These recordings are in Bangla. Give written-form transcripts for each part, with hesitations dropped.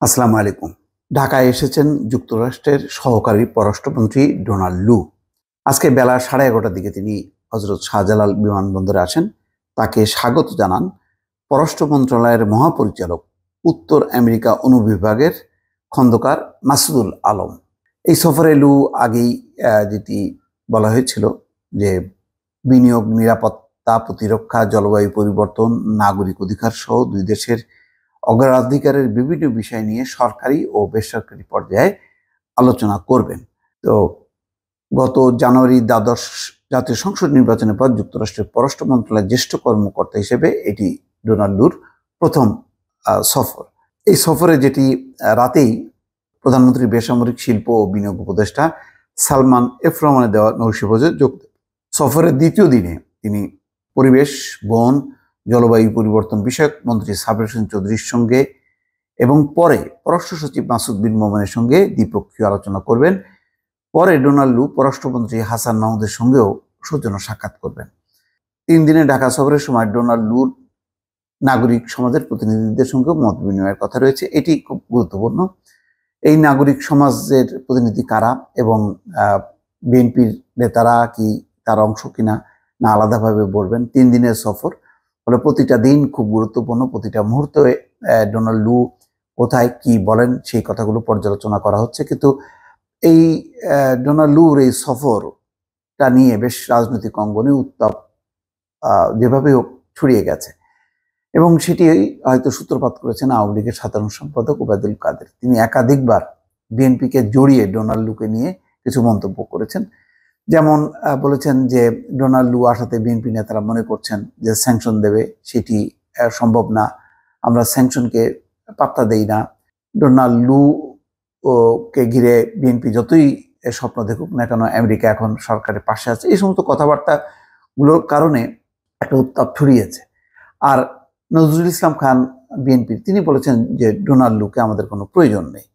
আসসালামু আলাইকুম। ঢাকায় এসেছেন যুক্তরাষ্ট্রের সহকারী পররাষ্ট্রমন্ত্রী ডোনাল্ড লু। আজকে বেলা 11:30টার দিকে তিনি হজরত শাহজালাল বিমানবন্দরে আসেন। তাকে স্বাগত জানান পররাষ্ট্র মন্ত্রণালয়ের মহাপরিচালক, উত্তর আমেরিকা অনুবিভাগের খন্দকার মাসুদুল আলম। এই সফরে লু আগেই যেটি বলা হয়েছিল যে বিনিয়োগ, নিরাপত্তা, প্রতিরক্ষা, জলবায়ু পরিবর্তন, নাগরিক অধিকার সহ দুই দেশের অগ্রাধিকারের বিভিন্ন বিষয় নিয়ে সরকারি ও বেসরকারি পর্যায়ে আলোচনা করবেন। তো গত জানুয়ারি দ্বাদশ জাতীয় সংসদ নির্বাচনের পর যুক্তরাষ্ট্রের পররাষ্ট্র মন্ত্রণালয়ের জ্যেষ্ঠ কর্মকর্তা হিসেবে এটি ডোনাল্ড লুর প্রথম সফর। এই সফরে যেটি রাতেই প্রধানমন্ত্রীর বেসামরিক শিল্প ও বিনিয়োগ উপদেষ্টা সালমান এফ রহমানের দেওয়া নৈশভোজে যোগ দেন। সফরের দ্বিতীয় দিনে তিনি পরিবেশ, বন, জলবায়ু পরিবর্তন বিষয়ক মন্ত্রী সাবের হোসেন চৌধুরীর সঙ্গে এবং পরে পররাষ্ট্র সচিব মাসুদ বিন মোমেনের সঙ্গে দ্বিপক্ষীয় আলোচনা করবেন। পরে ডোনাল্ড লু পররাষ্ট্রমন্ত্রী হাসান মাহমুদের সঙ্গেও সৌজন্য সাক্ষাৎ করবেন। 3 দিনে ঢাকা সফরের সময় ডোনাল্ড লুর নাগরিক সমাজের প্রতিনিধিদের সঙ্গে মত বিনিময়ের কথা রয়েছে। এটি খুব গুরুত্বপূর্ণ। এই নাগরিক সমাজের প্রতিনিধি কারা এবং বিএনপির নেতারা কি তার অংশ কিনা না আলাদাভাবে বলবেন। 3 দিনের সফর ফলে প্রতিটা দিন খুব গুরুত্বপূর্ণ। প্রতিটা মুহূর্তে ডোনাল্ড লু কোথায় কি বলেন সেই কথাগুলো পর্যালোচনা করা হচ্ছে। কিন্তু এই ডোনাল্ড লুর এই সফরটা নিয়ে বেশ রাজনৈতিক অঙ্গনে উত্তাপ যেভাবে হোক ছড়িয়ে গেছে এবং সেটি হয়তো সূত্রপাত করেছেন আওয়ামী লীগের সাধারণ সম্পাদক ওবায়দুল কাদের। তিনি একাধিকবার বিএনপিকে জড়িয়ে ডোনাল্ড লুকে নিয়ে কিছু মন্তব্য করেছেন। যেমন বলেছেন যে ডোনাল্ড লু আসাতে বিএনপি নেতারা মনে করছেন যে স্যাংশন দেবে, সেটি সম্ভব না, আমরা স্যাংশনকে পাত্তা দেই না। ডোনাল্ড লু কে ঘিরে বিএনপি যতই স্বপ্ন দেখুক না কেন আমেরিকা এখন সরকারের পাশে আছে, এই সমস্ত কথাবার্তাগুলোর কারণে একটা উত্তাপ ছড়িয়েছে। আর নজরুল ইসলাম খান বিএনপির, তিনি বলেছেন যে ডোনাল্ড লুকে আমাদের কোনো প্রয়োজন নেই।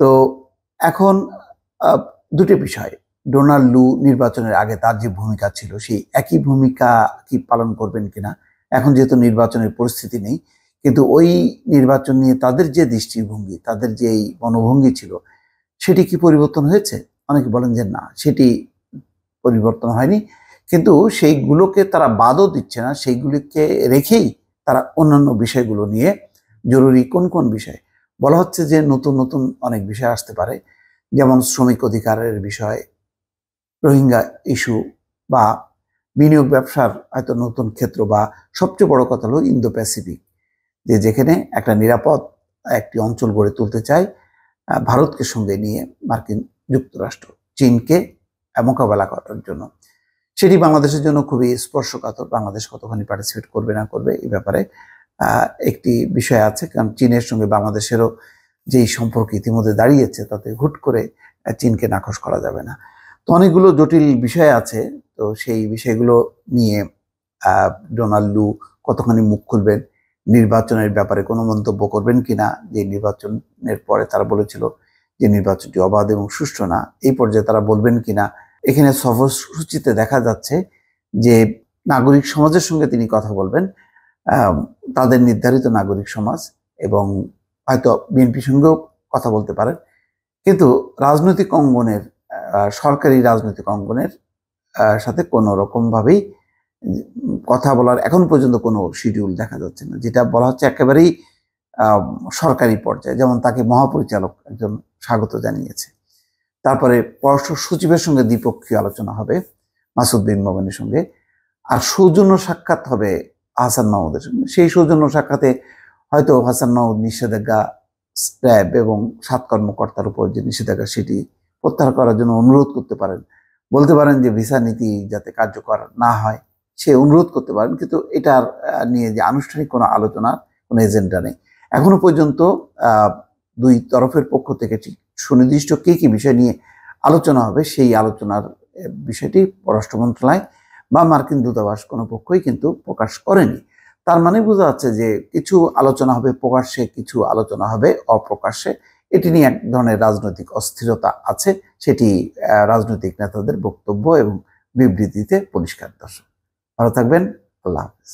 তো এখন দুটি বিষয়, ডোনাল্ড লু নির্বাচনের আগে তার যে ভূমিকা ছিল সেই একই ভূমিকা কি পালন করবেন কিনা। এখন যেহেতু নির্বাচনের পরিস্থিতি নেই, কিন্তু ওই নির্বাচন নিয়ে তাদের যে দৃষ্টিভঙ্গি, তাদের যে মনোভঙ্গি ছিল, সেটি কি পরিবর্তন হয়েছে? অনেকে বলেন যে না, সেটি পরিবর্তন হয়নি, কিন্তু সেইগুলোকে তারা বাদও দিচ্ছে না, সেইগুলিকে রেখেই তারা অন্যান্য বিষয়গুলো নিয়ে, জরুরি কোন কোন বিষয় বলা হচ্ছে যে নতুন নতুন অনেক বিষয় আসতে পারে, যেমন শ্রমিক অধিকারের বিষয়, রোহিঙ্গা ইস্যু বা বিনিয়োগ ব্যবসার হয়তো নতুন ক্ষেত্র, বা সবচেয়ে বড় কথা হলো ইন্দো প্যাসিফিক, যেখানে একটা নিরাপদ একটি অঞ্চল গড়ে তুলতে চায় ভারতকে সঙ্গে নিয়ে মার্কিন যুক্তরাষ্ট্র, চীনকে মোকাবেলা করার জন্য। সেটি বাংলাদেশের জন্য খুবই স্পর্শকাতর। বাংলাদেশ কতখানি পার্টিসিপেট করবে না করবে এই ব্যাপারে একটি বিষয় আছে, কারণ চীনের সঙ্গে বাংলাদেশেরও যেই সম্পর্ক ইতিমধ্যে দাঁড়িয়েছে তাতে হুট করে চীনকে নাকচ করা যাবে না। তো অনেকগুলো জটিল বিষয় আছে। তো সেই বিষয়গুলো নিয়ে ডোনাল্ড লু কতখানি মুখ খুলবেন, নির্বাচনের ব্যাপারে কোনো মন্তব্য করবেন কিনা, যে নির্বাচনের পরে তারা বলেছিল যে নির্বাচনটি অবাধ এবং সুষ্ঠু না, এই পর্যায়ে তারা বলবেন কিনা। এখানে সফরসূচিতে দেখা যাচ্ছে যে নাগরিক সমাজের সঙ্গে তিনি কথা বলবেন, তাদের নির্ধারিত নাগরিক সমাজ, এবং হয়তো বিএনপির সঙ্গেও কথা বলতে পারেন। কিন্তু রাজনৈতিক অঙ্গনের, সরকারি রাজনৈতিক অঙ্গনের সাথে কোনো রকমভাবেই কথা বলার এখন পর্যন্ত কোনো শিডিউল দেখা যাচ্ছে না। যেটা বলা হচ্ছে একেবারেই সরকারি পর্যায়ে, যেমন তাকে মহাপরিচালক একজন স্বাগত জানিয়েছে। তারপরে পররাষ্ট্র সচিবের সঙ্গে দ্বিপক্ষীয় আলোচনা হবে মাসুদ বিন মোমেনের সঙ্গে, আর সৌজন্য সাক্ষাৎ হবে হাসান মাহমুদের সঙ্গে। সেই সৌজন্য সাক্ষাতে হয়তো হাসান মাহমুদ নিষেধাজ্ঞা, র্যাব এবং 7 কর্মকর্তার উপর যে নিষেধাজ্ঞা সেটি প্রত্যাহার করার জন্য অনুরোধ করতে পারেন, বলতে পারেন যে ভিসা নীতি যাতে কার্যকর না হয় সে অনুরোধ করতে পারেন। কিন্তু এটার নিয়ে যে আনুষ্ঠানিক কোনো আলোচনা, কোনো এজেন্ডা নেই এখনো পর্যন্ত। দুই তরফের পক্ষ থেকে ঠিক সুনির্দিষ্ট কি কি বিষয় নিয়ে আলোচনা হবে সেই আলোচনার বিষয়টি পররাষ্ট্র মন্ত্রণালয় বা মার্কিন দূতাবাস কোনো পক্ষই কিন্তু প্রকাশ করেনি। তার মানে বোঝা যাচ্ছে যে কিছু আলোচনা হবে প্রকাশ্যে, কিছু আলোচনা হবে অপ্রকাশ্যে। এটি নিয়ে এক ধরনের রাজনৈতিক অস্থিরতা আছে, সেটি রাজনৈতিক নেতাদের বক্তব্য এবং বিবৃতিতে পরিষ্কার। দর্শক ভালো থাকবেন, আল্লাহ হাফেজ।